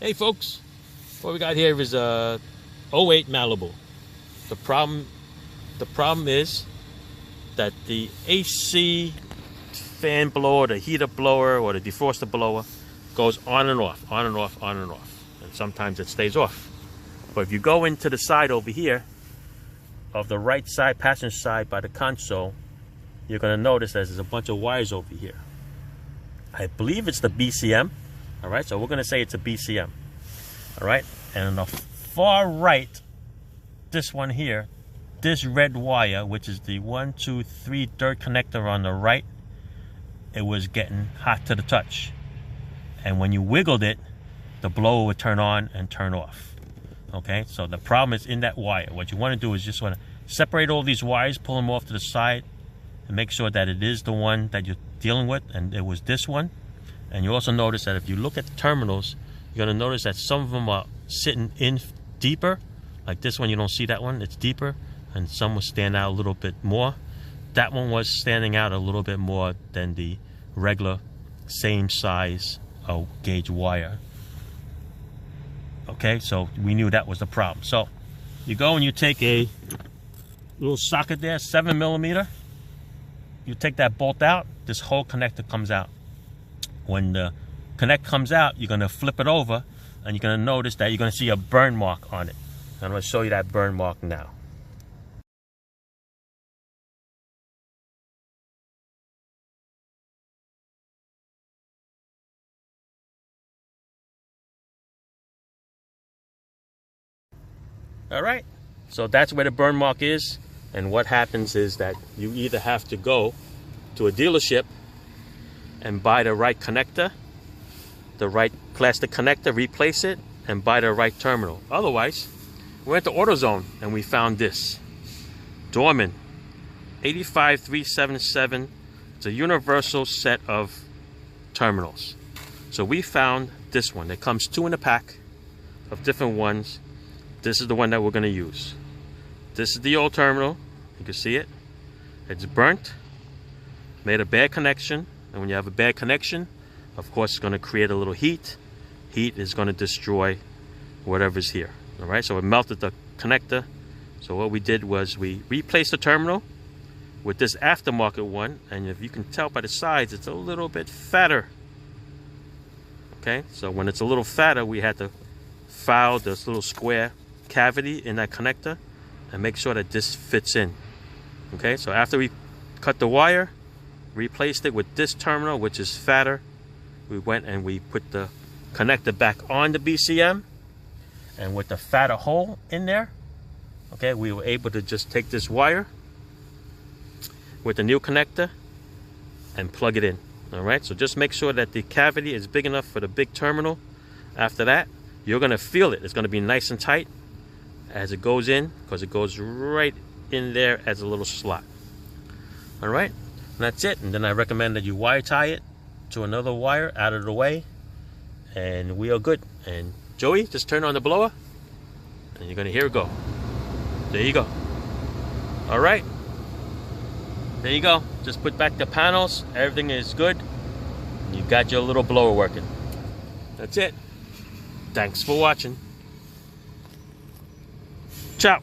Hey folks, what we got here is a 08 Malibu. The problem is that the AC fan blower, the heater blower, or the defroster blower goes on and off, on and off, on and off. And sometimes it stays off. But if you go into the side over here, of the right side, passenger side by the console, you're going to notice that there's a bunch of wires over here. I believe it's the BCM. All right, so we're going to say it's a BCM. All right, and on the far right, this one here, this red wire, which is the 1, 2, 3 third connector on the right, it was getting hot to the touch. And when you wiggled it, the blower would turn on and turn off. Okay, so the problem is in that wire. What you want to do is just want to separate all these wires, pull them off to the side, and make sure that it is the one that you're dealing with, and it was this one. And you also notice that if you look at the terminals, you're going to notice that some of them are sitting in deeper. Like this one, you don't see that one, it's deeper, and some will stand out a little bit more. That one was standing out a little bit more than the regular same size gauge wire. Okay, so we knew that was the problem. So you go and you take a little socket there, 7mm. You take that bolt out, this whole connector comes out. When the connect comes out, you're going to flip it over, and you're going to notice that you're going to see a burn mark on it. I'm going to show you that burn mark now. All right, so that's where the burn mark is. And what happens is that you either have to go to a dealership and buy the right connector, the right plastic connector, replace it, and buy the right terminal. Otherwise, we went to AutoZone and we found this. Dorman 85377. It's a universal set of terminals. So we found this one. It comes 2 in a pack of different ones. This is the one that we're going to use. This is the old terminal. You can see it. It's burnt, made a bad connection. And when you have a bad connection, of course, it's going to create a little heat. Heat is going to destroy whatever's here. All right, so it melted the connector. So what we did was we replaced the terminal with this aftermarket one. And if you can tell by the sides, it's a little bit fatter. Okay, so when it's a little fatter, we had to file this little square cavity in that connector and make sure that this fits in. Okay, so after we cut the wire, replaced it with this terminal, which is fatter, we went and we put the connector back on the BCM, and with the fatter hole in there, okay, we were able to just take this wire with the new connector and plug it in. All right, so just make sure that the cavity is big enough for the big terminal. After that, you're going to feel it. It's going to be nice and tight as it goes in, because it goes right in there as a little slot. All right, and that's it. And then I recommend that you wire tie it to another wire out of the way, and we are good. And Joey, just turn on the blower, and you're going to hear it go. There you go. All right, there you go. Just put back the panels. Everything is good. You got your little blower working. That's it. Thanks for watching. Ciao.